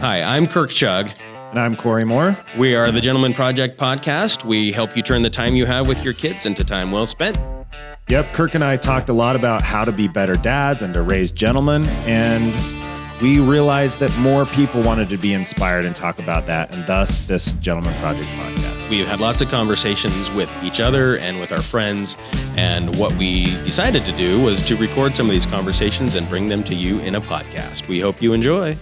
Hi, I'm Kirk Chug. And I'm Cory Moore. We are the Gentleman Project podcast. We help you turn the time you have with your kids into time well spent. Yep, Kirk and I talked a lot about how to be better dads and to raise gentlemen, and we realized that more people wanted to be inspired and talk about that, and thus this Gentleman Project podcast. We've had lots of conversations with each other and with our friends, and what we decided to do was to record some of these conversations and bring them to you in a podcast. We hope you enjoy.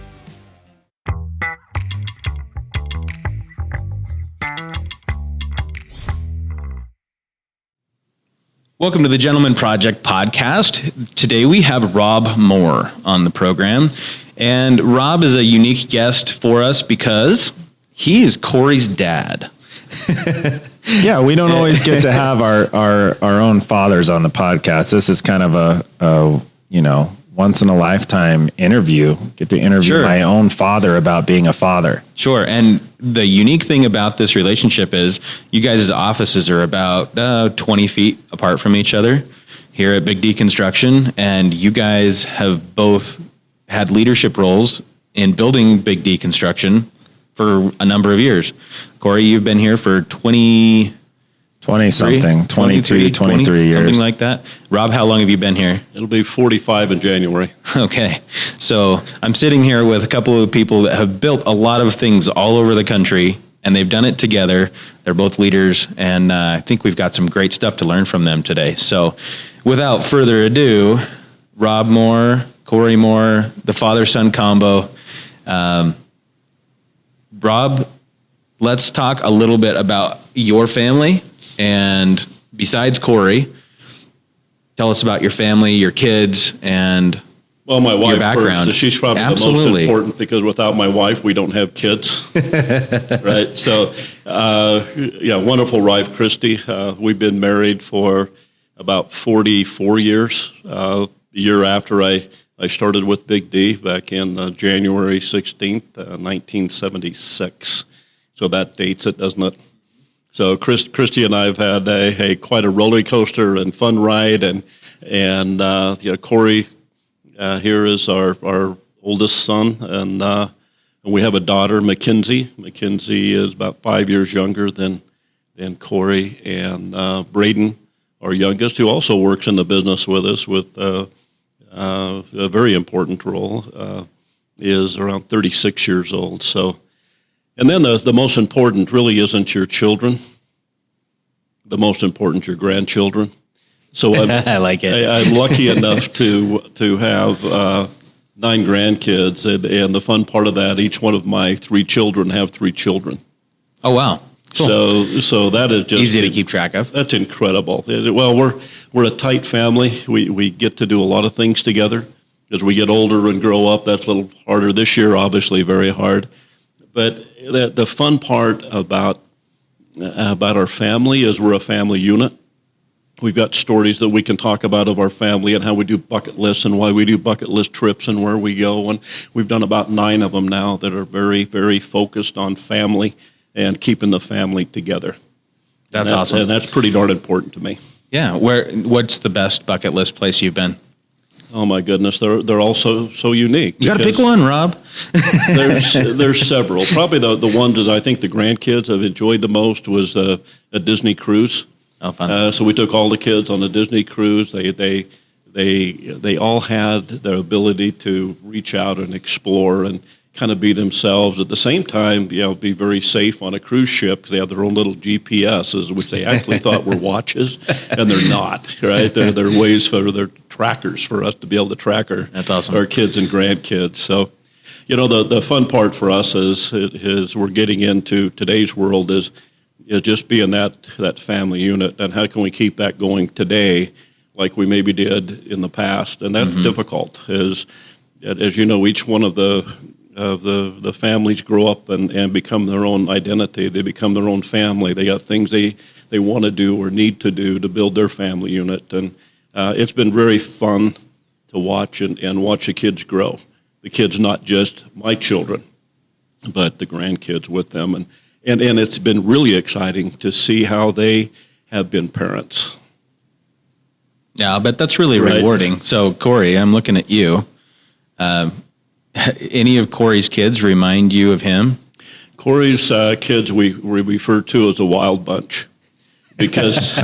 Welcome to the Gentleman Project podcast. Today we have Rob Moore on the program. And Rob is a unique guest for us because he is Cory's dad. Yeah, we don't always get to have our own fathers on the podcast. This is kind of a once in a lifetime interview. Get to interview my own father about being a father. Sure. And the unique thing about this relationship is you guys' offices are about 20 feet apart from each other here at Big D Construction. And you guys have both had leadership roles in building Big D Construction for a number of years. Cory, you've been here for 23 years. Something like that. Rob, how long have you been here? It'll be 45 in January. Okay. So I'm sitting here with a couple of people that have built a lot of things all over the country, and they've done it together. They're both leaders, and I think we've got some great stuff to learn from them today. So without further ado, Rob Moore, Cory Moore, the father-son combo. Rob, let's talk a little bit about your family. And besides Cory, tell us about your family, your kids, and my wife your background. First. She's probably the most important because without my wife, we don't have kids. Right? So, wonderful wife, Christy. We've been married for about 44 years. The year after I started with Big D back in January 16th, 1976. So that dates it, doesn't it? So Christy and I have had quite a roller coaster and fun ride, and Cory here is our oldest son, and we have a daughter, Mackenzie. Mackenzie is about 5 years younger than Cory, and Braden, our youngest, who also works in the business with us with a very important role, is around 36 years old. So. And then the most important really isn't your children. The most important is your grandchildren. So I like it. I'm lucky enough to have 9 grandkids, and the fun part of that, each one of my 3 children have 3 children. Oh wow! Cool. So that is just easy to keep track of. That's incredible. Well, we're a tight family. We get to do a lot of things together. As we get older and grow up, that's a little harder. This year, obviously, very hard. But the fun part about our family is we're a family unit. We've got stories that we can talk about of our family and how we do bucket lists and why we do bucket list trips and where we go. And we've done about 9 of them now that are very, very focused on family and keeping the family together. That's awesome. And that's pretty darn important to me. Yeah. What's the best bucket list place you've been? Oh my goodness, they're all so unique. You got to pick one, Rob. there's several. Probably the ones that I think the grandkids have enjoyed the most was a Disney cruise. Oh, fun! So we took all the kids on the Disney cruise. They all had their ability to reach out and explore and kind of be themselves. At the same time, be very safe on a cruise ship because they have their own little GPSs, which they actually thought were watches, and they're not. Right? They're ways for their trackers for us to be able to track That's awesome. Our kids and grandkids. So, the fun part for us is we're getting into today's world is just being that family unit, and how can we keep that going today like we maybe did in the past? And that's difficult. As you know, each one of the families grow up and become their own identity. They become their own family. They got things they want to do or need to do to build their family unit. And it's been very fun to watch and watch the kids grow. The kids, not just my children, but the grandkids with them. And it's been really exciting to see how they have been parents. Yeah, but that's really rewarding. So, Cory, I'm looking at you. Any of Cory's kids remind you of him? Cory's kids we refer to as a wild bunch, because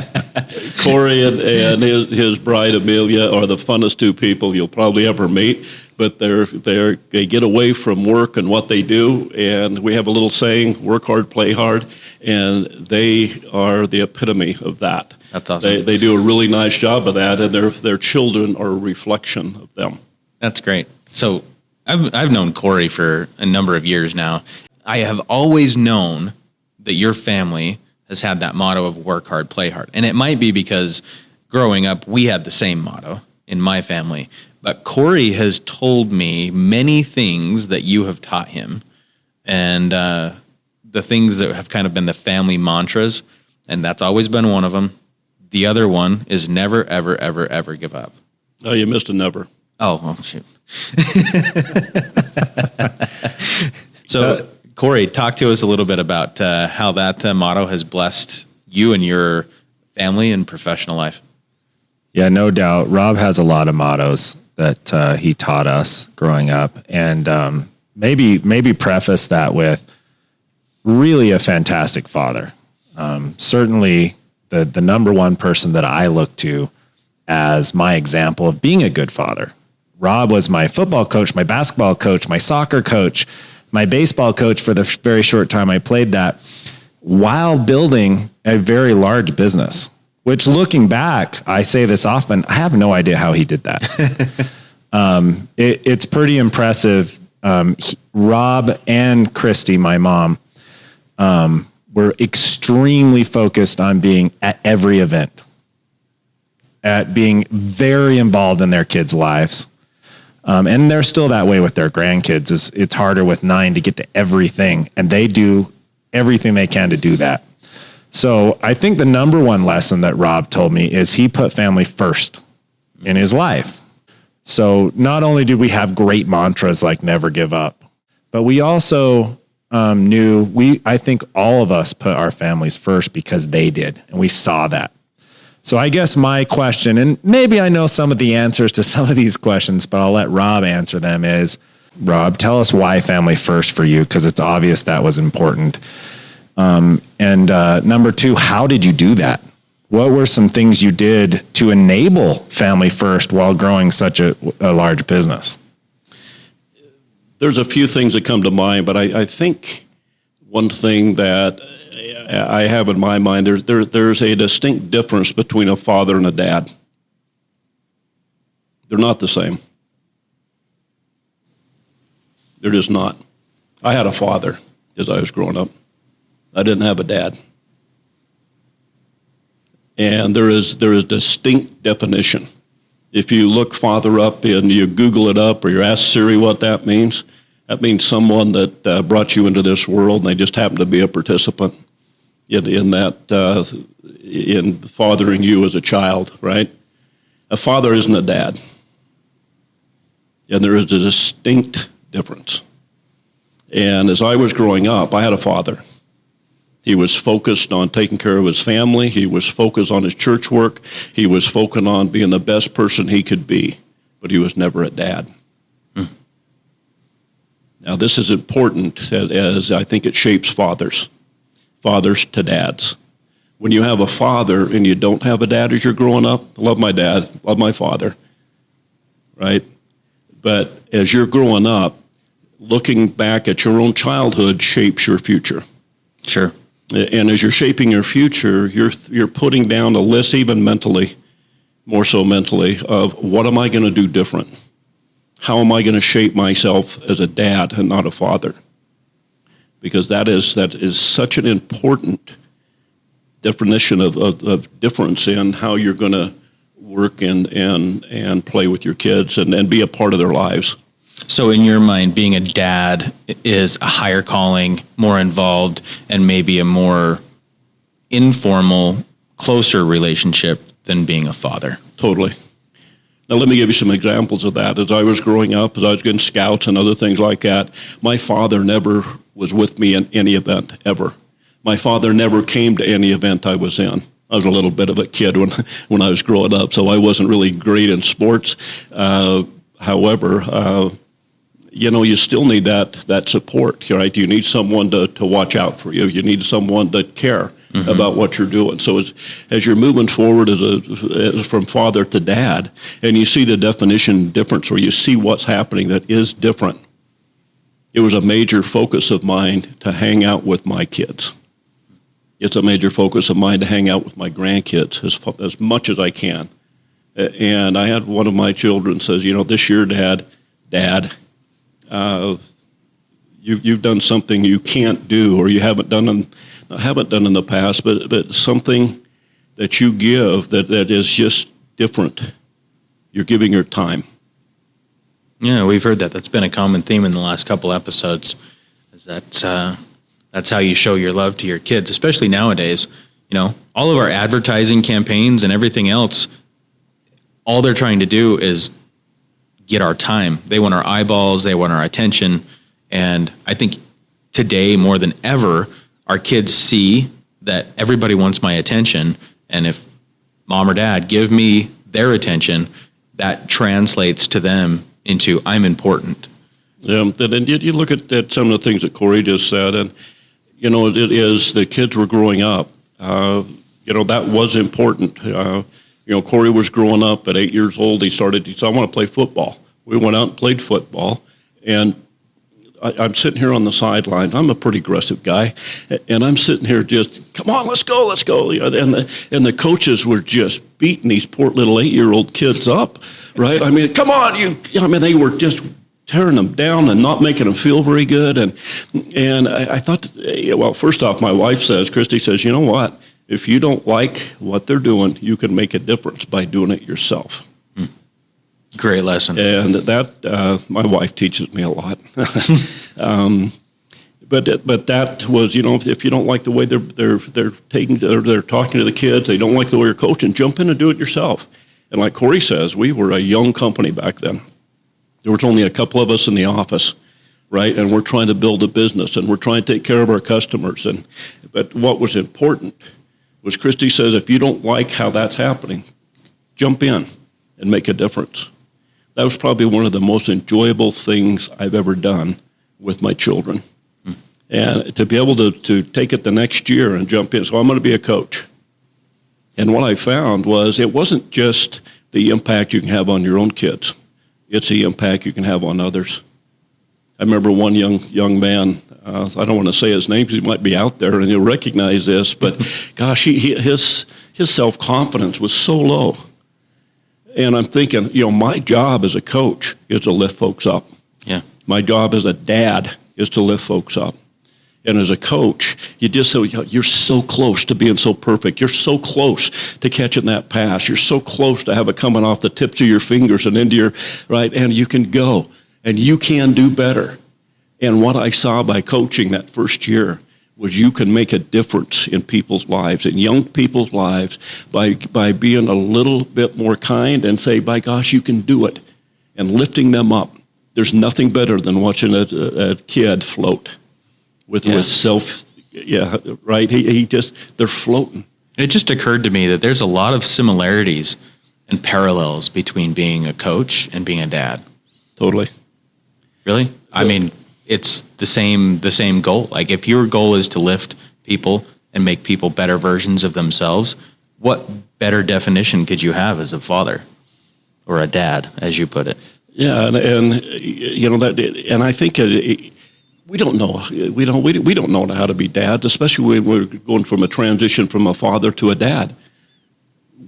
Cory and his bride Amelia are the funnest two people you'll probably ever meet. But they get away from work and what they do, and we have a little saying: "Work hard, play hard," and they are the epitome of that. That's awesome. They do a really nice job of that, and their children are a reflection of them. That's great. So I've known Cory for a number of years now. I have always known that your family has had that motto of work hard, play hard. And it might be because growing up, we had the same motto in my family. But Cory has told me many things that you have taught him, and the things that have kind of been the family mantras, and that's always been one of them. The other one is never, ever, ever, ever give up. Oh, you missed a never. Oh, shoot. So, Cory, talk to us a little bit about how that motto has blessed you and your family and professional life. Yeah, no doubt. Rob has a lot of mottos that he taught us growing up, and maybe preface that with really a fantastic father. Certainly the number one person that I look to as my example of being a good father. Rob was my football coach, my basketball coach, my soccer coach, my baseball coach for the very short time I played that, while building a very large business. Which, looking back, I say this often, I have no idea how he did that. It's pretty impressive. Rob and Christy, my mom, were extremely focused on being at every event, at being very involved in their kids' lives. And they're still that way with their grandkids. It's harder with 9 to get to everything, and they do everything they can to do that. So I think the number one lesson that Rob told me is he put family first in his life. So not only did we have great mantras like never give up, but we also I think all of us put our families first because they did, and we saw that. So I guess my question, and maybe I know some of the answers to some of these questions, but I'll let Rob answer them, is, Rob, tell us why family first for you, because it's obvious that was important. And number 2, how did you do that? What were some things you did to enable family first while growing such a large business? There's a few things that come to mind, but I think one thing that I have in my mind, there's a distinct difference between a father and a dad. They're not the same. They're just not. I had a father as I was growing up. I didn't have a dad. And there is distinct definition. If you look father up and you Google it up, or you ask Siri what that means someone that brought you into this world and they just happen to be a participant in fathering you as a child, right? A father isn't a dad. And there is a distinct difference. And as I was growing up, I had a father. He was focused on taking care of his family. He was focused on his church work. He was focused on being the best person he could be, but he was never a dad. Now, this is important as I think it shapes fathers to dads. When you have a father and you don't have a dad as you're growing up, I love my dad, love my father, right? But as you're growing up, looking back at your own childhood shapes your future. Sure. And as you're shaping your future, you're putting down a list, even mentally, more so mentally, of what am I going to do different? How am I going to shape myself as a dad and not a father? Because that is such an important definition of difference in how you're going to work and play with your kids and be a part of their lives. So in your mind, being a dad is a higher calling, more involved, and maybe a more informal, closer relationship than being a father. Totally. Now, let me give you some examples of that. As I was growing up, as I was getting scouts and other things like that, my father never was with me in any event, ever. My father never came to any event I was in. I was a little bit of a kid when I was growing up, so I wasn't really great in sports. However, you still need that support, right? You need someone to watch out for you. You need someone to care about what you're doing. So as you're moving forward as from father to dad, and you see the definition difference, or you see what's happening that is different, it was a major focus of mine to hang out with my kids. It's a major focus of mine to hang out with my grandkids as much as I can. And I had one of my children says, this year, Dad, you've done something you can't do, or you haven't done in the past, but something that you give that is just different. You're giving your time. Yeah, we've heard that. That's been a common theme in the last couple episodes. Is that's how you show your love to your kids, especially nowadays. All of our advertising campaigns and everything else, all they're trying to do is get our time. They want our eyeballs. They want our attention. And I think today more than ever, our kids see that everybody wants my attention. And if mom or dad give me their attention, that translates to them into I'm important. Yeah, and you look at some of the things that Cory just said, and it is the kids were growing up. That was important. Cory was growing up at 8 years old. He said, I want to play football. We went out and played football, and I'm sitting here on the sideline. I'm a pretty aggressive guy, and I'm sitting here just, come on, let's go. And the coaches were just beating these poor little 8-year-old kids up, right? I mean, come on, they were just tearing them down and not making them feel very good. And I thought, well, first off, my wife Christy says, you know what? If you don't like what they're doing, you can make a difference by doing it yourself. Great lesson. And that my wife teaches me a lot. But that was, if you don't like the way they're talking to the kids, they don't like the way you're coaching, jump in and do it yourself. And like Cory says, we were a young company back then. There was only a couple of us in the office, right? And we're trying to build a business, and we're trying to take care of our customers. But what was important was Christy says, if you don't like how that's happening, jump in and make a difference. That was probably one of the most enjoyable things I've ever done with my children. And to be able to take it the next year and jump in. So I'm going to be a coach. And what I found was it wasn't just the impact you can have on your own kids. It's the impact you can have on others. I remember one young man, I don't want to say his name because he might be out there and he'll recognize this, but gosh, his self-confidence was so low. And I'm thinking, my job as a coach is to lift folks up. Yeah. My job as a dad is to lift folks up. And as a coach, you're so close to being so perfect. You're so close to catching that pass. You're so close to have it coming off the tips of your fingers and into your, right? And you can go, and you can do better. And what I saw by coaching that first year was you can make a difference in people's lives, in young people's lives, by being a little bit more kind and say, by gosh, you can do it, and lifting them up. There's nothing better than watching a kid float. With self, right? They're floating. It just occurred to me that there's a lot of similarities and parallels between being a coach and being a dad. Totally. Really? Yeah. I mean, it's the same goal. Like if your goal is to lift people and make people better versions of themselves, what better definition could you have as a father or a dad, as you put it? Yeah, and I think we don't know. We don't know how to be dads, especially when we're going from a transition from a father to a dad.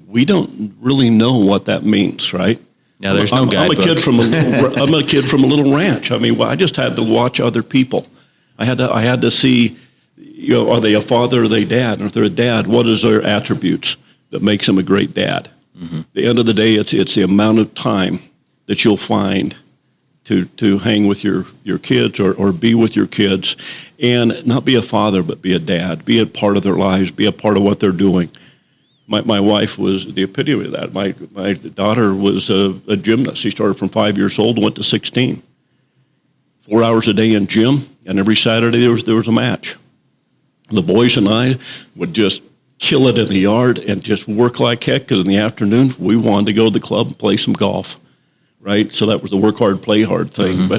We don't really know what that means, right? Yeah, there's no guidebook. I'm a kid from a little ranch. I mean, I just had to watch other people. I had to see, are they a father or are they dad? And if they're a dad, what is their attributes that makes them a great dad? Mm-hmm. At the end of the day, it's the amount of time that you'll find to hang with your kids or be with your kids and not be a father, but be a dad, be a part of their lives, be a part of what they're doing. My wife was the epitome of that. My daughter was a gymnast. She started from 5 years old and went to 16. 4 hours a day in gym, and every Saturday there was a match. The boys and I would just kill it in the yard and just work like heck, because in the afternoon we wanted to go to the club and play some golf. Right, so that was the work hard, play hard thing. Mm-hmm.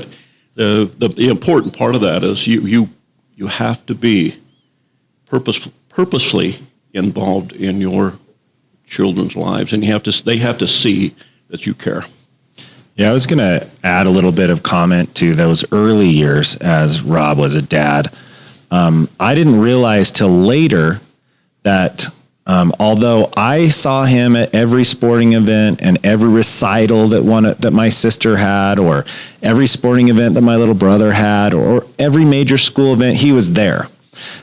the important part of that is you have to be purposefully involved in your children's lives, and they have to see that you care. Yeah, I was going to add a little bit of comment to those early years as Rob was a dad. I didn't realize till later that although I saw him at every sporting event and every recital that my sister had, or every sporting event that my little brother had, or every major school event, he was there.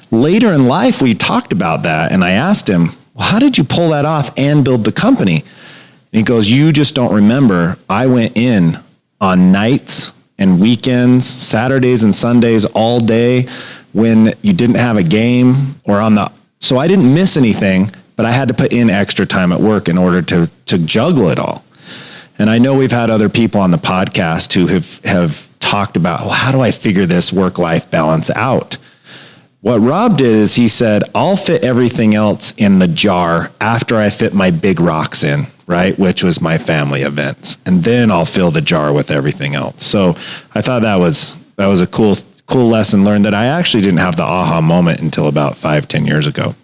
Later in life, we talked about that, and I asked him, well, how did you pull that off and build the company? And he goes, you just don't remember. I went in on nights and weekends, Saturdays and Sundays all day when you didn't have a game so I didn't miss anything, but I had to put in extra time at work in order to juggle it all. And I know we've had other people on the podcast who have talked about, well, how do I figure this work-life balance out? What Rob did is he said, I'll fit everything else in the jar after I fit my big rocks in, right? Which was my family events. And then I'll fill the jar with everything else. So I thought that was a cool lesson learned that I actually didn't have the aha moment until about 5-10 years ago.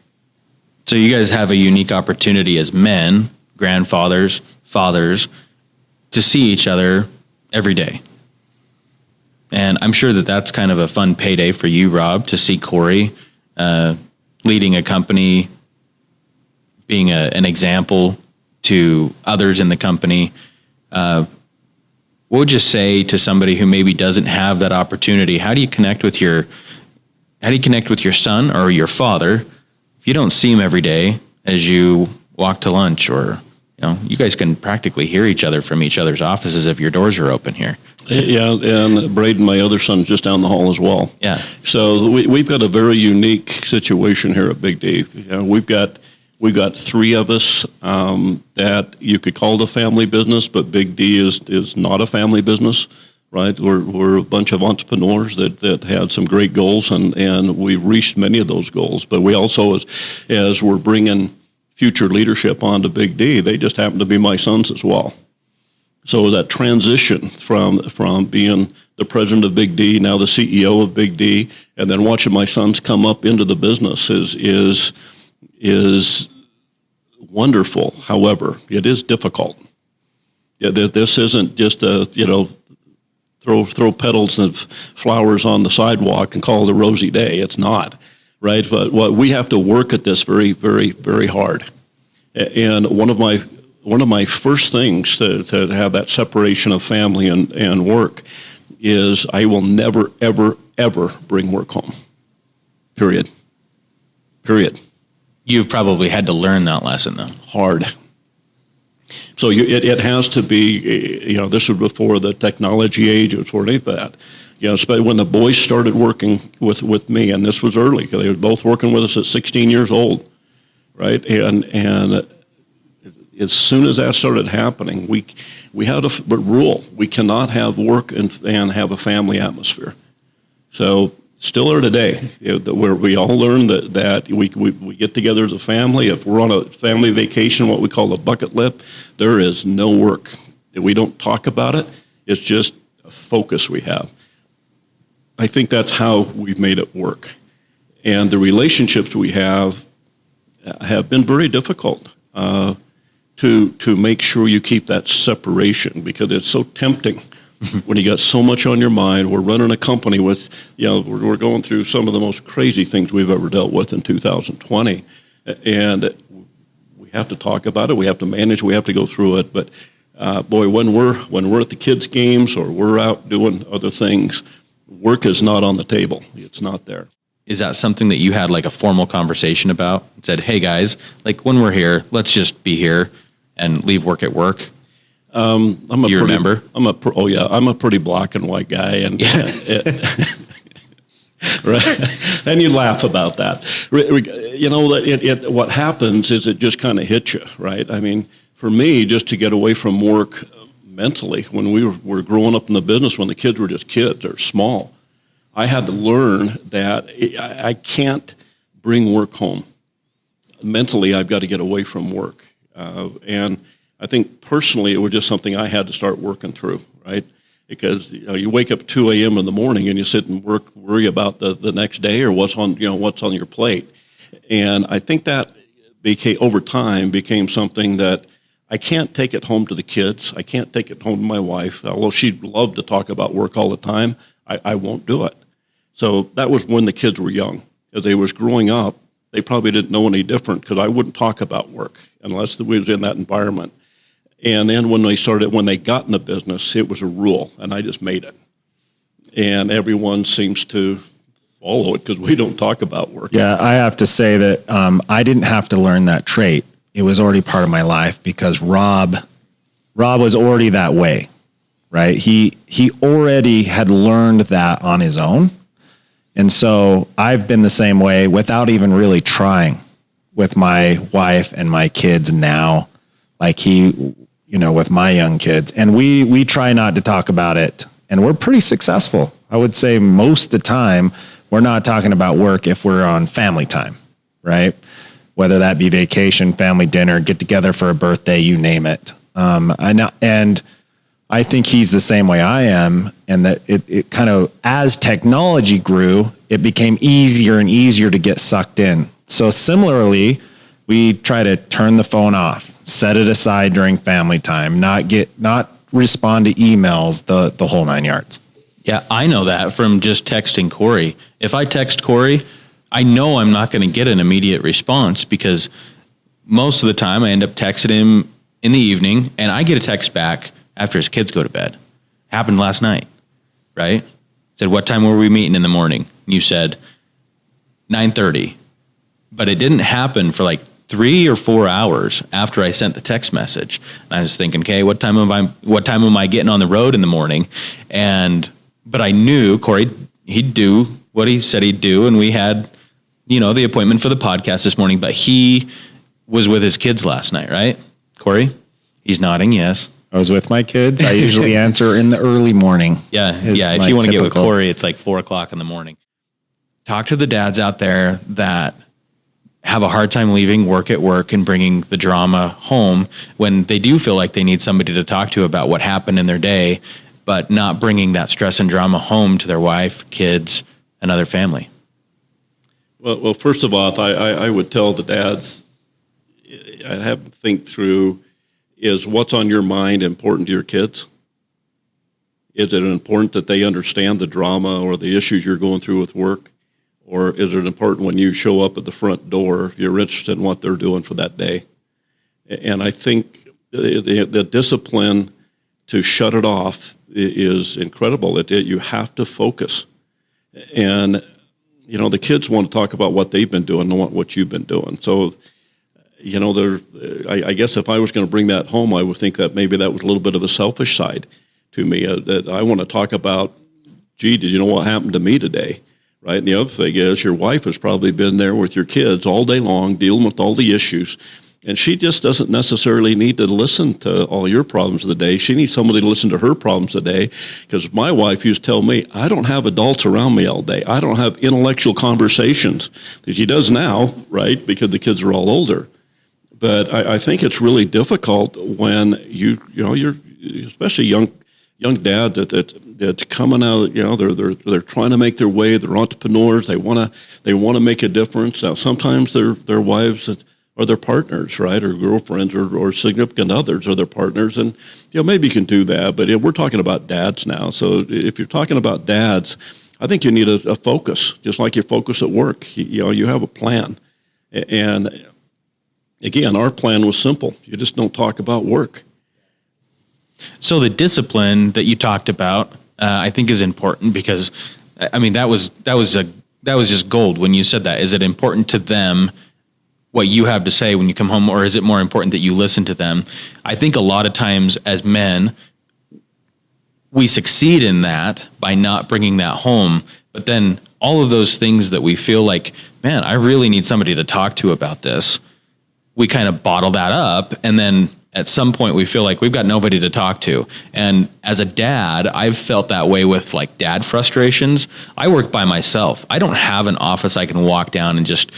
So you guys have a unique opportunity as men, grandfathers, fathers, to see each other every day. And I'm sure that that's kind of a fun payday for you, Rob, to see Cory leading a company, being an example to others in the company. What would you say to somebody who maybe doesn't have that opportunity? How do you connect with your son or your father if you don't see him every day as you walk to lunch, or you guys can practically hear each other from each other's offices if your doors are open here? Yeah, and Braden, my other son, is just down the hall as well. Yeah. So we've got a very unique situation here at Big D. We've got three of us that you could call it a family business, but Big D is not a family business, right? We're a bunch of entrepreneurs that had some great goals, and we've reached many of those goals. But we also, as we're bringing future leadership onto Big D, they just happen to be my sons as well. So that transition from being the president of Big D, now the CEO of Big D, and then watching my sons come up into the business is wonderful. However, it is difficult. Yeah, this isn't just throw petals of flowers on the sidewalk and call it a rosy day. It's not, right? But we have to work at this very, very, very hard. And one of my first things to have that separation of family and work is I will never, ever, ever bring work home. Period. You've probably had to learn that lesson, though. Hard. So it has to be, this was before the technology age, it was before any of that. Especially when the boys started working with me, and this was early, because they were both working with us at 16 years old, right? And as soon as that started happening, we had a rule. We cannot have work and have a family atmosphere. So still are today, where we all learn that we get together as a family. If we're on a family vacation, what we call a bucket list, there is no work. If we don't talk about it, it's just a focus we have. I think that's how we've made it work. And the relationships we have been very difficult to make sure you keep that separation, because it's so tempting when you got so much on your mind. We're running a company with, we're going through some of the most crazy things we've ever dealt with in 2020. And we have to talk about it. We have to manage. We have to go through it. But boy, when we're at the kids' games or we're out doing other things, work is not on the table. It's not there. Is that something that you had like a formal conversation about? Said, hey guys, like when we're here, let's just be here and leave work at work? Remember? I'm a pretty black and white guy, and right. And you laugh about that. What happens is it just kind of hits you, right? I mean, for me, just to get away from work mentally, when we were growing up in the business, when the kids were just kids or small, I had to learn that I can't bring work home. Mentally, I've got to get away from work. And I think personally, it was just something I had to start working through, right? because you wake up 2 a.m. in the morning and you sit and worry about the next day or what's on your plate. And I think that over time became something that I can't take it home to the kids. I can't take it home to my wife. Although she'd love to talk about work all the time, I won't do it. So that was when the kids were young. As they was growing up, they probably didn't know any different because I wouldn't talk about work unless we was in that environment. And then when they got in the business, it was a rule, and I just made it. And everyone seems to follow it because we don't talk about work. Yeah, I have to say that I didn't have to learn that trait. It was already part of my life because Rob was already that way, right? He already had learned that on his own. And so I've been the same way without even really trying with my wife and my kids now, like with my young kids. And we try not to talk about it. And we're pretty successful. I would say most of the time, we're not talking about work if we're on family time, right? Whether that be vacation, family dinner, get together for a birthday, you name it. And I think he's the same way I am, and that it kind of, as technology grew, it became easier and easier to get sucked in. So similarly, we try to turn the phone off, set it aside during family time, not respond to emails, the whole 9 yards. Yeah, I know that from just texting Cory. If I text Cory, I know I'm not going to get an immediate response because most of the time I end up texting him in the evening and I get a text back after his kids go to bed. Happened last night, right? Said, what time were we meeting in the morning? And you said 9:30. But it didn't happen for like 3 or 4 hours after I sent the text message. And I was thinking, okay, what time am I getting on the road in the morning? But I knew Cory, he'd do what he said he'd do. And we had, the appointment for the podcast this morning, but he was with his kids last night, right? Cory? He's nodding, yes. I was with my kids. I usually answer in the early morning. Yeah. If you want to get with Cory, it's like 4:00 in the morning. Talk to the dads out there that have a hard time leaving work at work and bringing the drama home when they do feel like they need somebody to talk to about what happened in their day, but not bringing that stress and drama home to their wife, kids, and other family. Well, first of all, I would tell the dads, I have them think through, is what's on your mind important to your kids? Is it important that they understand the drama or the issues you're going through with work? Or is it important when you show up at the front door, you're interested in what they're doing for that day? And I think the discipline to shut it off is incredible. You have to focus. And, the kids want to talk about what they've been doing, not what you've been doing. So, I guess if I was going to bring that home, I would think that maybe that was a little bit of a selfish side to me, that I want to talk about, gee, did you know what happened to me today? Right. And the other thing is your wife has probably been there with your kids all day long, dealing with all the issues. And she just doesn't necessarily need to listen to all your problems of the day. She needs somebody to listen to her problems of the day. Because my wife used to tell me, I don't have adults around me all day. I don't have intellectual conversations. She does now, right, because the kids are all older. But I think it's really difficult when you're especially young dad that's coming out. They're trying to make their way. They're entrepreneurs. They want to make a difference. Now sometimes their wives are their partners, right, or girlfriends or significant others are their partners, and maybe you can do that. But we're talking about dads now. So if you're talking about dads, I think you need a focus, just like you focus at work. You have a plan, and again, our plan was simple. You just don't talk about work. So the discipline that you talked about, I think, is important because, I mean, that was just gold when you said that. Is it important to them what you have to say when you come home, or is it more important that you listen to them? I think a lot of times as men, we succeed in that by not bringing that home. But then all of those things that we feel like, man, I really need somebody to talk to about this, we kind of bottle that up, and then at some point we feel like we've got nobody to talk to. And as a dad, I've felt that way with like dad frustrations. I work by myself. I don't have an office I can walk down and just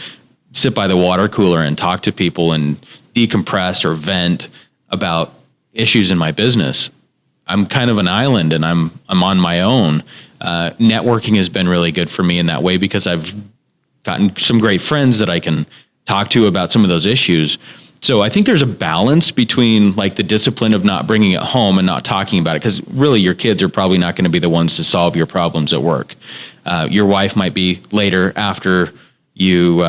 sit by the water cooler and talk to people and decompress or vent about issues in my business. I'm kind of an island and I'm on my own. Networking has been really good for me in that way because I've gotten some great friends that I can talk to about some of those issues. So I think there's a balance between like the discipline of not bringing it home and not talking about it. Because really your kids are probably not going to be the ones to solve your problems at work. Your wife might be later after you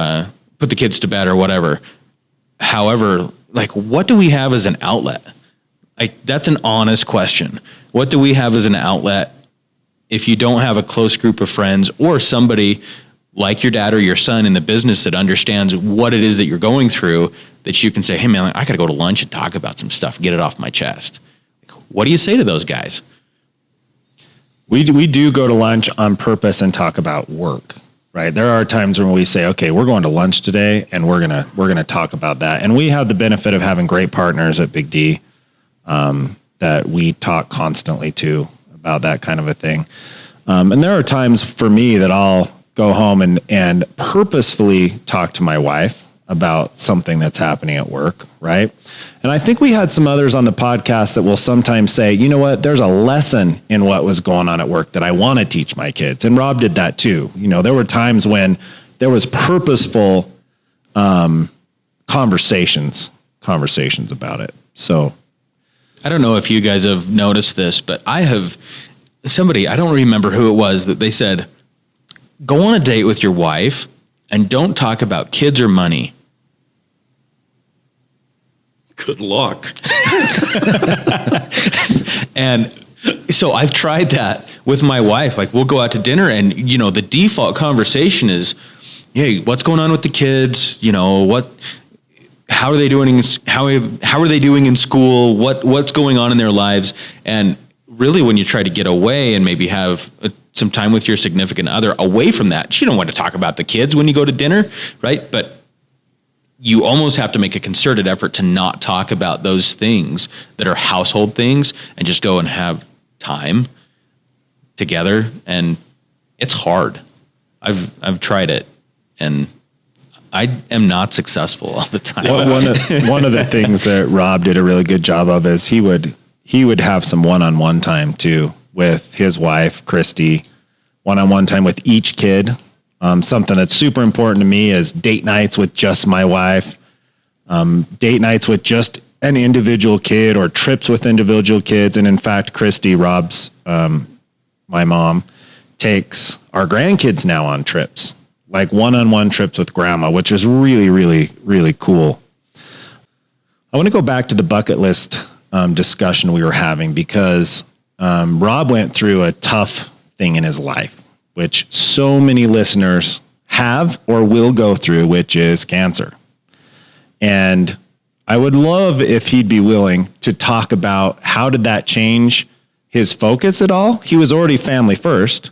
put the kids to bed or whatever. However, like what do we have as an outlet? Like that's an honest question. What do we have as an outlet if you don't have a close group of friends or somebody like your dad or your son in the business that understands what it is that you're going through, that you can say, hey man, I got to go to lunch and talk about some stuff, get it off my chest. Like, what do you say to those guys? We do go to lunch on purpose and talk about work, right? There are times when we say, okay, we're going to lunch today and we're going to talk about that. And we have the benefit of having great partners at Big D, that we talk constantly to about that kind of a thing. And there are times for me that I'll go home and purposefully talk to my wife about something that's happening at work, right? And I think we had some others on the podcast that will sometimes say, you know what, there's a lesson in what was going on at work that I want to teach my kids. And Rob did that too. You know, there were times when there was purposeful conversations about it. So I don't know if you guys have noticed this, but I don't remember who it was, that they said, go on a date with your wife and don't talk about kids or money. Good luck. And so I've tried that with my wife. Like we'll go out to dinner and, you know, the default conversation is, hey, what's going on with the kids? You know, how are they doing? How are they doing in school? What's going on in their lives? And really when you try to get away and maybe have some time with your significant other away from that, you don't want to talk about the kids when you go to dinner, right? But you almost have to make a concerted effort to not talk about those things that are household things and just go and have time together. And it's hard. I've tried it and I am not successful all the time. One of the things that Rob did a really good job of is he would have some one-on-one time too with his wife, Christy, one-on-one time with each kid. Something that's super important to me is date nights with just my wife, date nights with just an individual kid or trips with individual kids. And in fact, Christy, Rob's, my mom, takes our grandkids now on trips, like one-on-one trips with grandma, which is really, really, really cool. I want to go back to the bucket list discussion we were having because Rob went through a tough thing in his life, which so many listeners have or will go through, which is cancer. And I would love if he'd be willing to talk about how did that change his focus at all. He was already family first,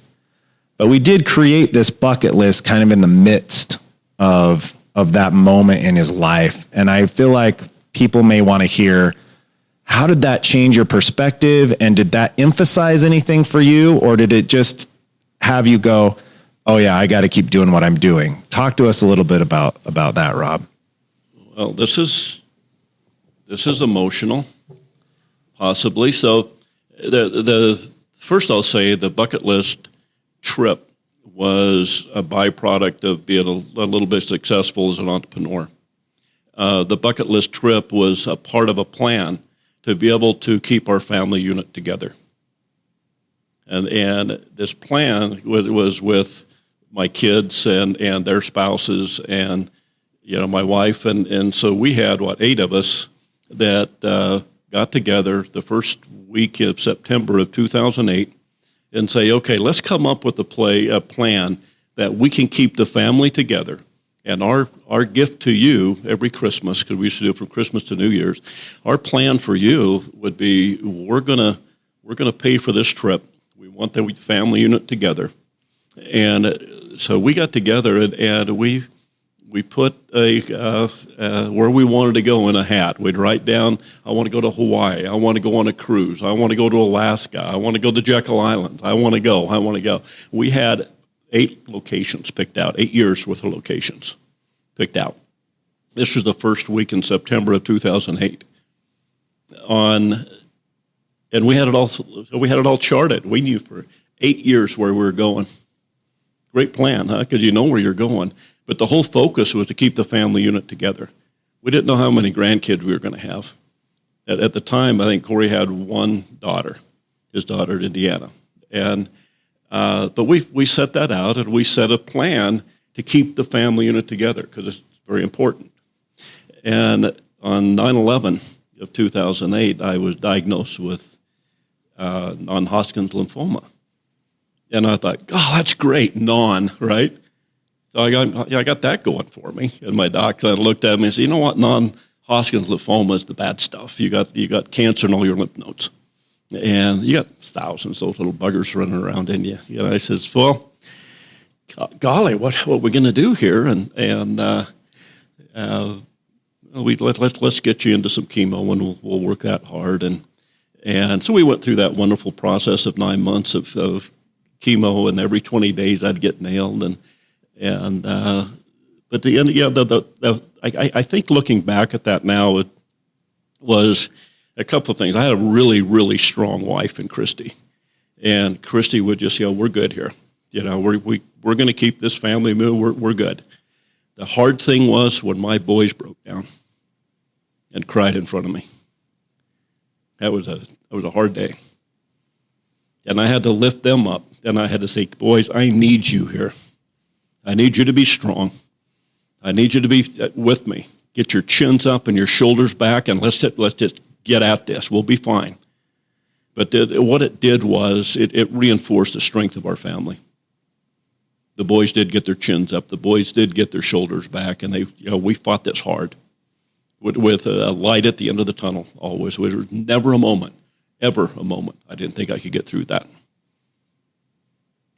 but we did create this bucket list kind of in the midst of that moment in his life. And I feel like people may want to hear, how did that change your perspective? And did that emphasize anything for you? Or did it just have you go, oh yeah, I got to keep doing what I'm doing? Talk to us a little bit about that, Rob. Well, this is emotional, possibly. So the first I'll say the bucket list trip was a byproduct of being a little bit successful as an entrepreneur. The bucket list trip was a part of a plan to be able to keep our family unit together. And this plan was with my kids and their spouses and, you know, my wife. And so we had, 8 of us that got together the first week of September of 2008 and say, okay, let's come up with a plan that we can keep the family together. And our gift to you every Christmas, because we used to do it from Christmas to New Year's, our plan for you would be we're gonna pay for this trip. We want the family unit together. And so we got together and we put where we wanted to go in a hat. We'd write down, I want to go to Hawaii. I want to go on a cruise. I want to go to Alaska. I want to go to Jekyll Island. I want to go. We had 8 locations picked out, 8 years worth of locations picked out. This was the first week in September of 2008. On And we had it all charted. We knew for 8 years where we were going. Great plan, huh? Because you know where you're going. But the whole focus was to keep the family unit together. We didn't know how many grandkids we were going to have. At the time, I think Cory had one daughter, his daughter, Indiana. And but we set that out, and we set a plan to keep the family unit together because it's very important. And on 9/11 of 2008, I was diagnosed with non-Hodgkin's lymphoma. And I thought, oh, that's great, right? So I got that going for me. And my doctor looked at me and said, you know what, non-Hodgkin's lymphoma is the bad stuff. You got cancer in all your lymph nodes. And you got thousands of those little buggers running around in you. You know, I says, well, golly, what are we going to do here? And let's get you into some chemo, and we'll work that hard. And so we went through that wonderful process of 9 months of chemo, and every 20 days I'd get nailed. But the end, I think looking back at that now, it was a couple of things. I had a really, really strong wife in Christy, and Christy would just, we're good here. We're going to keep this family moving. We're good. The hard thing was when my boys broke down and cried in front of me. That was a hard day. And I had to lift them up, and I had to say, boys, I need you here. I need you to be strong. I need you to be with me. Get your chins up and your shoulders back, and let's just get at this. We'll be fine. But what it did was it reinforced the strength of our family. The boys did get their chins up. The boys did get their shoulders back, and we fought this hard with a light at the end of the tunnel always. There was never a moment, ever a moment, I didn't think I could get through that.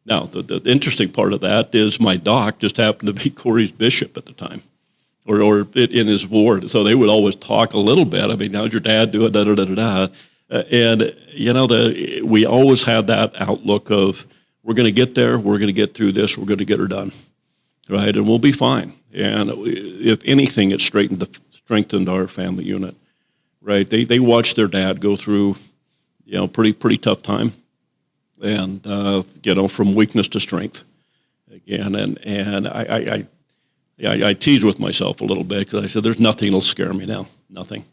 Now, the interesting part of that is my doc just happened to be Cory's bishop at the time, or in his ward. So they would always talk a little bit. I mean, how's your dad doing? Da da da da da. And we always had that outlook of we're going to get there, we're going to get through this, we're going to get her done, right? And we'll be fine. And if anything, it strengthened our family unit, right? They watched their dad go through, pretty tough time. And from weakness to strength again, and I tease with myself a little bit because I said, "There's nothing that'll scare me now, nothing."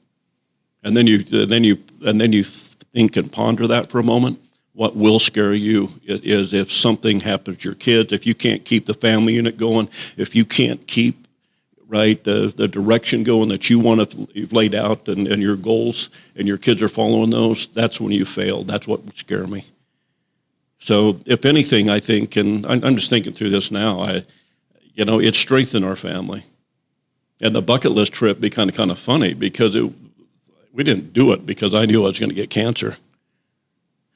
And then you think and ponder that for a moment. What will scare you is if something happens to your kids, if you can't keep the family unit going, if you can't keep the direction going that you've laid out and your goals, and your kids are following those. That's when you fail. That's what would scare me. So if anything, I think, and I'm just thinking through this now, it strengthened our family. And the bucket list trip be kind of funny because we didn't do it because I knew I was going to get cancer.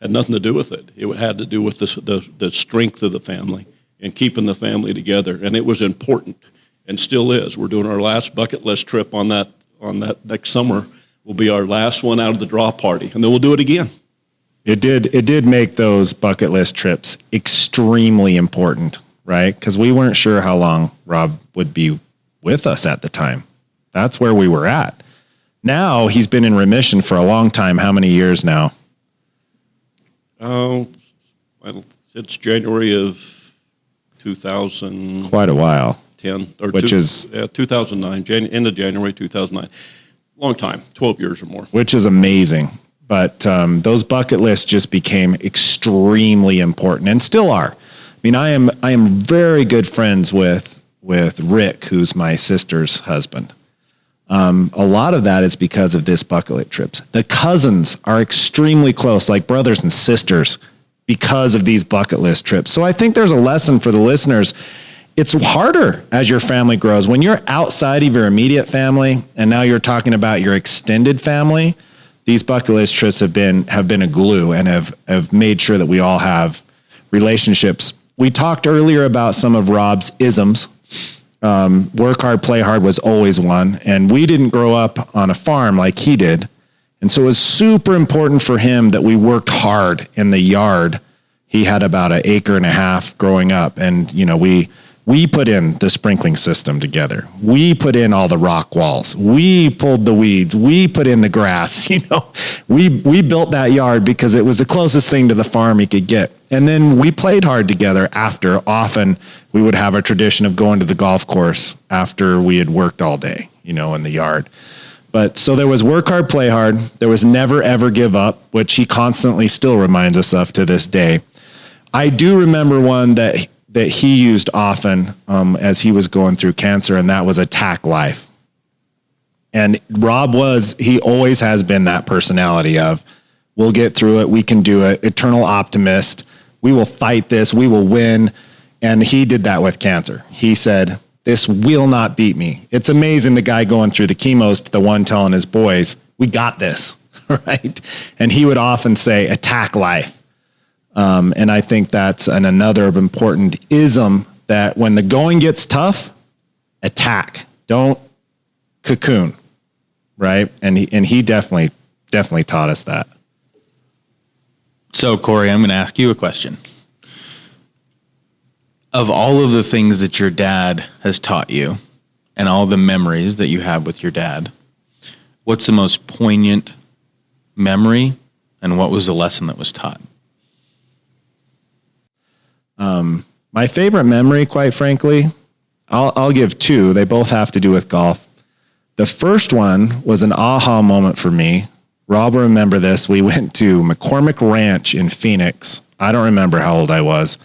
It had nothing to do with it. It had to do with the strength of the family and keeping the family together. And it was important and still is. We're doing our last bucket list trip on that next summer. Will be our last one out of the draw party. And then we'll do it again. It did make those bucket list trips extremely important, right? Because we weren't sure how long Rob would be with us at the time. That's where we were at. Now he's been in remission for a long time. How many years now? It's January of 2000. Quite a while. 10 or which is 2009, end of January 2009. Long time, 12 years or more. Which is amazing. But those bucket lists just became extremely important and still are. I mean, I am very good friends with Rick, who's my sister's husband. A lot of that is because of this bucket list trips. The cousins are extremely close, like brothers and sisters, because of these bucket list trips. So I think there's a lesson for the listeners. It's harder as your family grows. When you're outside of your immediate family, and now you're talking about your extended family, these bucket list trips have been a glue and have made sure that we all have relationships. We talked earlier about some of Rob's isms. Work hard, play hard was always one. And we didn't grow up on a farm like he did. And so it was super important for him that we worked hard in the yard. He had about 1.5 acres growing up. And, we We put in the sprinkling system together. We put in all the rock walls. We pulled the weeds. We put in the grass. We built that yard because it was the closest thing to the farm he could get. And then we played hard together after. Often we would have a tradition of going to the golf course after we had worked all day, in the yard. But so there was work hard, play hard. There was never, ever give up, which he constantly still reminds us of to this day. I do remember one that he used often as he was going through cancer, and that was attack life. And Rob he always has been that personality of, we'll get through it, we can do it, eternal optimist, we will fight this, we will win. And he did that with cancer. He said, this will not beat me. It's amazing the guy going through the chemos to the one telling his boys, we got this, right? And he would often say, attack life. And I think that's another important ism, that when the going gets tough, attack. Don't cocoon, right? And he definitely taught us that. So, Cory, I'm going to ask you a question. Of all of the things that your dad has taught you and all the memories that you have with your dad, what's the most poignant memory, and what was the lesson that was taught? My favorite memory, quite frankly, I'll give two. They both have to do with golf. The first one was an aha moment for me. Rob will remember this. We went to McCormick Ranch in Phoenix. I don't remember how old I was.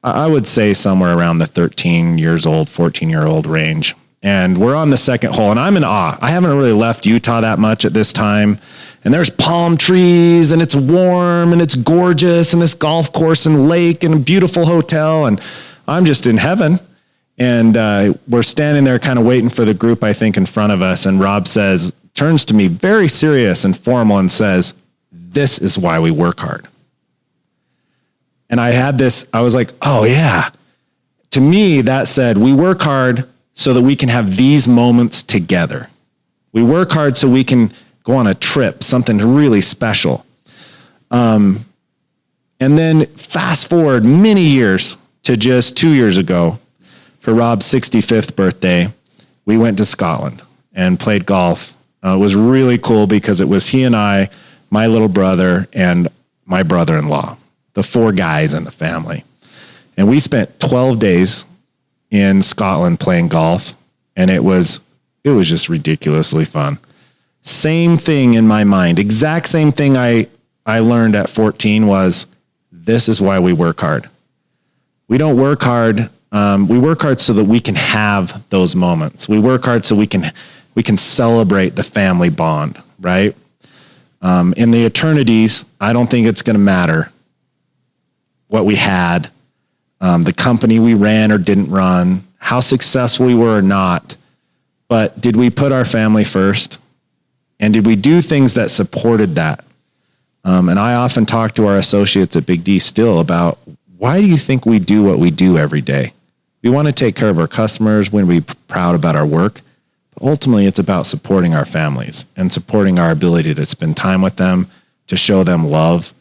I would say somewhere around the 13 years old, 14-year-old range. And we're on the second hole, and I'm in awe. I haven't really left Utah that much at this time. And there's palm trees, and it's warm, and it's gorgeous, and this golf course and lake and a beautiful hotel, and I'm just in heaven. And we're standing there kind of waiting for the group, I think, in front of us, and Rob turns to me very serious and formal and says, this is why we work hard. And I was like, oh yeah. To me, that said, we work hard so that we can have these moments together. We work hard so we can go on a trip, something really special. And then fast forward many years to just 2 years ago, for Rob's 65th birthday, we went to Scotland and played golf. It was really cool because it was he and I, my little brother, and my brother-in-law, the four guys in the family. And we spent 12 days in Scotland playing golf, and it was just ridiculously fun. Same thing in my mind, exact same thing I learned at 14 was, this is why we work hard. We don't work hard. We work hard so that we can have those moments. We work hard so we can celebrate the family bond, right? In the eternities, I don't think it's going to matter what we had, the company we ran or didn't run, how successful we were or not, but did we put our family first? And did we do things that supported that? And I often talk to our associates at Big D still about, why do you think we do what we do every day? We want to take care of our customers, we want to be proud about our work. But ultimately, it's about supporting our families and supporting our ability to spend time with them, to show them love,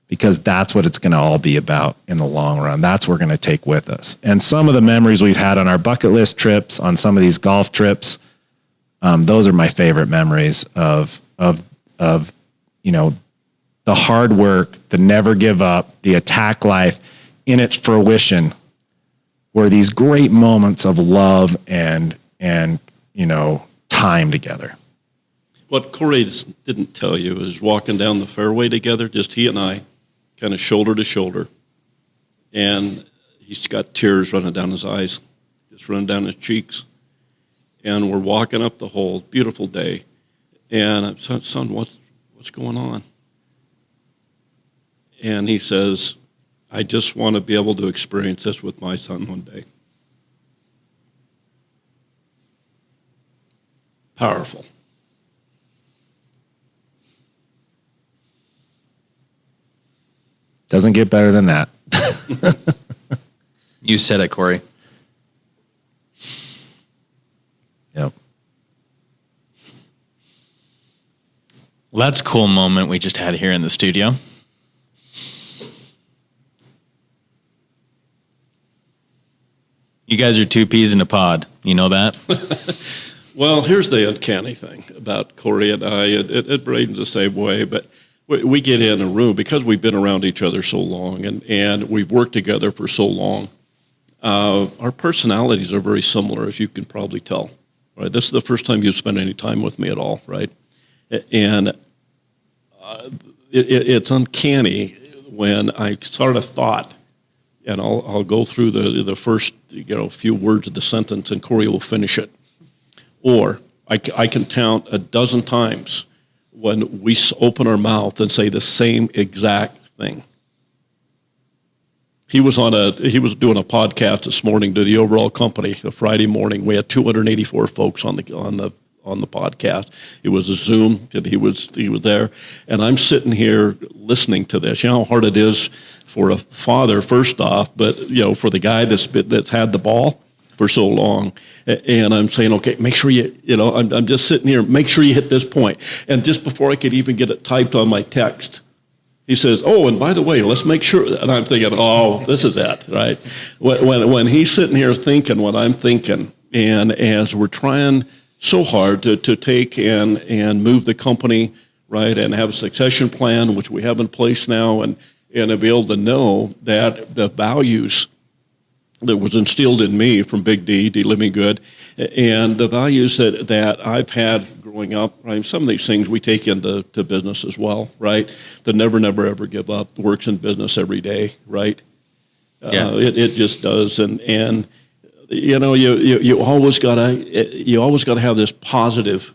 because that's what it's going to all be about in the long run. That's what we're going to take with us. And some of the memories we've had on our bucket list trips, on some of these golf trips, those are my favorite memories of the hard work, the never give up, the attack life in its fruition, were these great moments of love and time together. What Cory didn't tell you is walking down the fairway together, just he and I, kind of shoulder to shoulder. And he's got tears running down his eyes, just running down his cheeks. And we're walking up the hole, beautiful day. And I said, son, what's going on? And he says, I just want to be able to experience this with my son one day. Powerful. Doesn't get better than that. You said it, Cory. Yep. Well, that's a cool moment we just had here in the studio. You guys are two peas in a pod. You know that? Well, here's the uncanny thing about Cory and I, and Braden's the same way, but we get in a room, because we've been around each other so long and we've worked together for so long, our personalities are very similar, as you can probably tell, right? This is the first time you've spent any time with me at all, right? And it's uncanny when I sort of thought, and I'll go through the first few words of the sentence, and Cory will finish it. Or I can count a dozen times when we open our mouth and say the same exact thing. He was doing a podcast this morning to the overall company. A Friday morning, we had 284 folks on the podcast. It was a Zoom, and he was there, and I'm sitting here listening to this. You know how hard it is for a father, first off, but for the guy that's had the ball for so long, and I'm saying, okay, make sure I'm just sitting here, make sure you hit this point. And just before I could even get it typed on my text, he says, oh, and by the way, let's make sure, and I'm thinking, oh, this is it, right? When he's sitting here thinking what I'm thinking, and as we're trying so hard to take and move the company, right, and have a succession plan, which we have in place now, and to be able to know that the values that was instilled in me from Big D Living Good, and the values that I've had growing up, right? Some of these things we take into business as well, right? The never, never, ever give up, works in business every day, right? Yeah. It just does, and you always gotta have this positive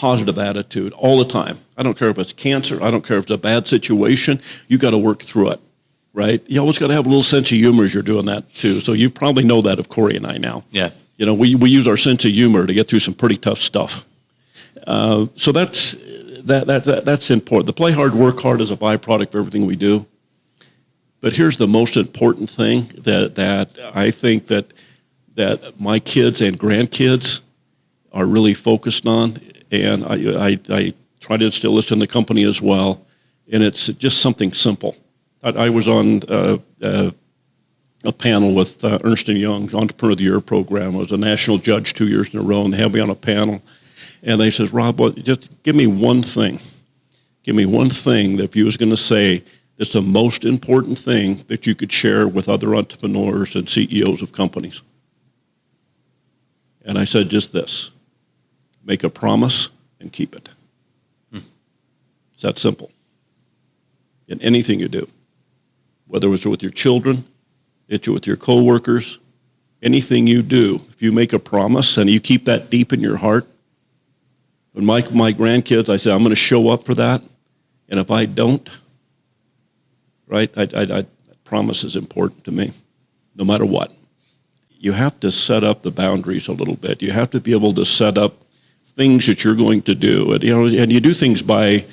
attitude all the time. I don't care if it's cancer, I don't care if it's a bad situation, you got to work through it. Right? You always got to have a little sense of humor as you're doing that too. So you probably know that of Cory and I now. Yeah. We use our sense of humor to get through some pretty tough stuff. So that's important. The play hard, work hard is a byproduct of everything we do. But here's the most important thing that I think that my kids and grandkids are really focused on, and I try to instill this in the company as well. And it's just something simple. I was on a panel with Ernst & Young's Entrepreneur of the Year program. I was a national judge 2 years in a row, and they had me on a panel. And they says, Rob, just give me one thing. Give me one thing that if you was going to say that's the most important thing that you could share with other entrepreneurs and CEOs of companies. And I said just this: make a promise and keep it. It's that simple. In anything you do. Whether it's with your children, it's with your coworkers, anything you do, if you make a promise and you keep that deep in your heart. When my grandkids, I say, I'm going to show up for that, and if I don't, right, I promise is important to me, no matter what. You have to set up the boundaries a little bit. You have to be able to set up things that you're going to do, and you do things by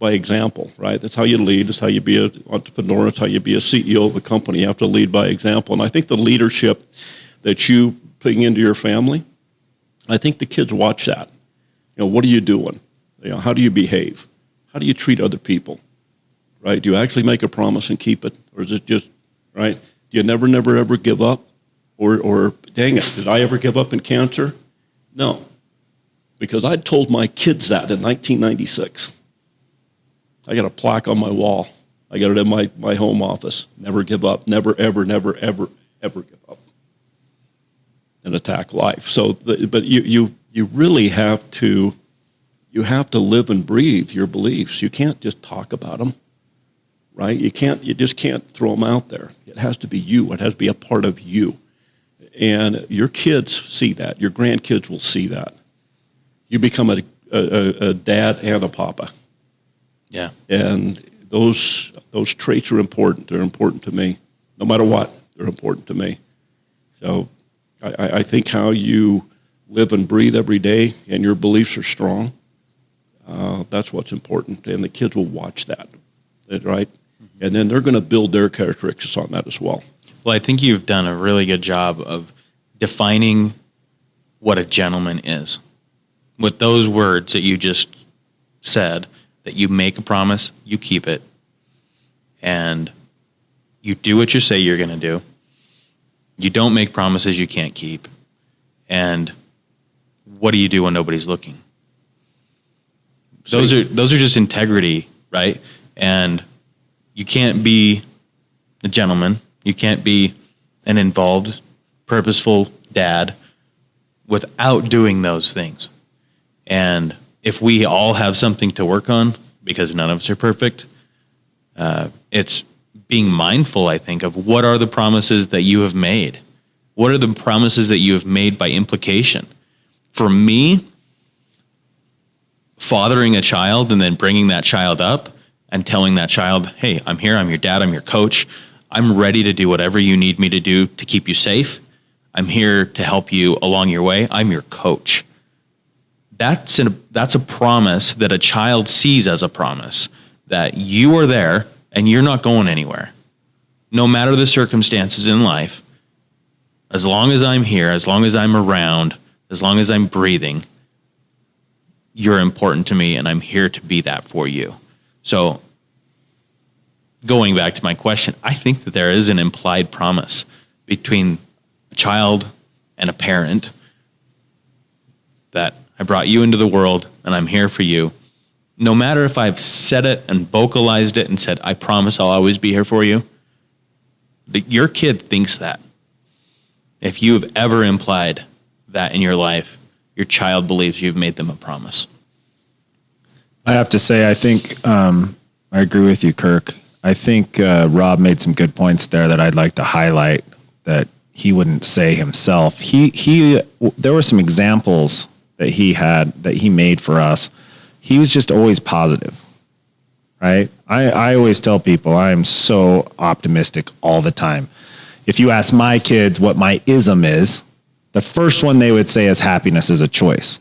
example, right? That's how you lead. That's how you be an entrepreneur. That's how you be a CEO of a company. You have to lead by example. And I think the leadership that you bring into your family, I think the kids watch that. What are you doing? How do you behave? How do you treat other people? Right? Do you actually make a promise and keep it? Or is it just, right? Do you never, never, ever give up? Or dang it, did I ever give up in cancer? No. Because I told my kids that in 1996. I got a plaque on my wall. I got it in my home office. Never give up. Never, ever, never, ever, ever give up and attack life. So, but you really have to live and breathe your beliefs. You can't just talk about them, right? You just can't throw them out there. It has to be you. It has to be a part of you. And your kids see that. Your grandkids will see that. You become a dad and a papa. Yeah. And those traits are important. They're important to me. No matter what, they're important to me. So I think how you live and breathe every day and your beliefs are strong, that's what's important. And the kids will watch that, right? Mm-hmm. And then they're going to build their characteristics on that as well. Well, I think you've done a really good job of defining what a gentleman is. With those words that you just said, that you make a promise, you keep it, and you do what you say you're going to do, You don't make promises you can't keep. And what do you do when nobody's looking? Those are just integrity, right? And you can't be a gentleman. You can't be an involved, purposeful dad without doing those things. And if we all have something to work on, because none of us are perfect, it's being mindful, I think, of what are the promises that you have made? What are the promises that you have made by implication? For me, fathering a child and then bringing that child up and telling that child, hey, I'm here, I'm your dad, I'm your coach. I'm ready to do whatever you need me to do to keep you safe. I'm here to help you along your way. I'm your coach. That's a promise that a child sees as a promise, that you are there and you're not going anywhere. No matter the circumstances in life, as long as I'm here, as long as I'm around, as long as I'm breathing, you're important to me and I'm here to be that for you. So going back to my question, I think that there is an implied promise between a child and a parent that I brought you into the world and I'm here for you. No matter if I've said it and vocalized it and said, I promise I'll always be here for you, your kid thinks that. If you've ever implied that in your life, your child believes you've made them a promise. I have to say, I think I agree with you, Kirk. I think Rob made some good points there that I'd like to highlight that he wouldn't say himself. There were some examples that he made for us. He was just always positive, right? I always tell people I am so optimistic all the time. If you ask my kids what my ism is, the first one they would say is happiness is a choice.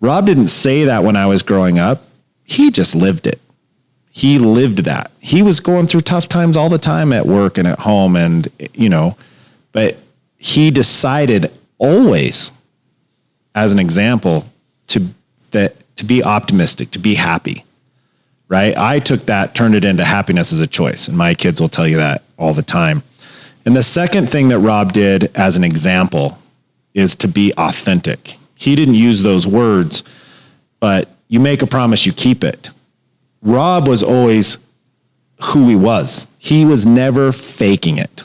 Rob didn't say that when I was growing up. He just lived it. He lived that. He was going through tough times all the time at work and at home and, but he decided always as an example to be optimistic, to be happy, right? I took that, turned it into happiness as a choice. And my kids will tell you that all the time. And the second thing that Rob did as an example is to be authentic. He didn't use those words, but you make a promise, you keep it. Rob was always who he was. He was never faking it.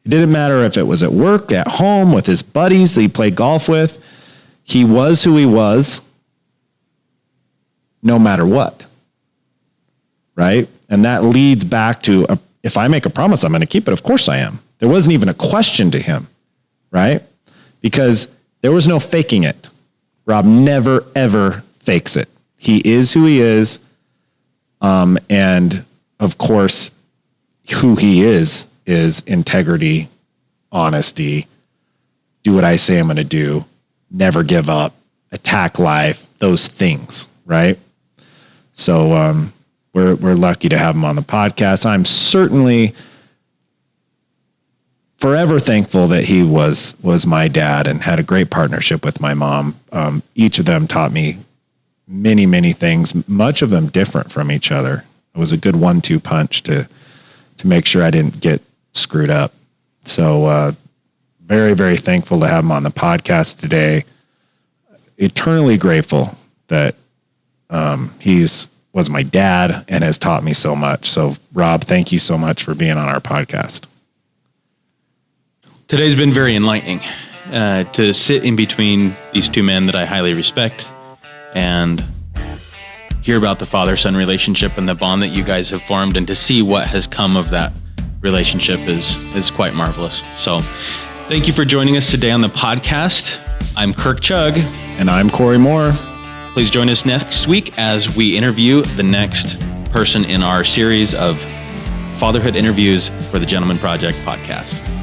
It didn't matter if it was at work, at home, with his buddies that he played golf with. He was who he was, no matter what, right? And that leads back to, if I make a promise, I'm going to keep it. Of course I am. There wasn't even a question to him, right? Because there was no faking it. Rob never, ever fakes it. He is who he is. And of course, who he is integrity, honesty, do what I say I'm going to do, never give up, attack life, those things, right? So we're lucky to have him on the podcast. I'm certainly forever thankful that he was my dad and had a great partnership with my mom. Each of them taught me many, many things, much of them different from each other. It was a good 1-2 punch to make sure I didn't get screwed up. So very, very thankful to have him on the podcast today. Eternally grateful that was my dad and has taught me so much. So Rob, thank you so much for being on our podcast. Today's been very enlightening to sit in between these two men that I highly respect and hear about the father-son relationship and the bond that you guys have formed, and to see what has come of that relationship is quite marvelous. So thank you for joining us today on the podcast. I'm Kirk Chugg. And I'm Cory Moore. Please join us next week as we interview the next person in our series of fatherhood interviews for the Gentleman Project podcast.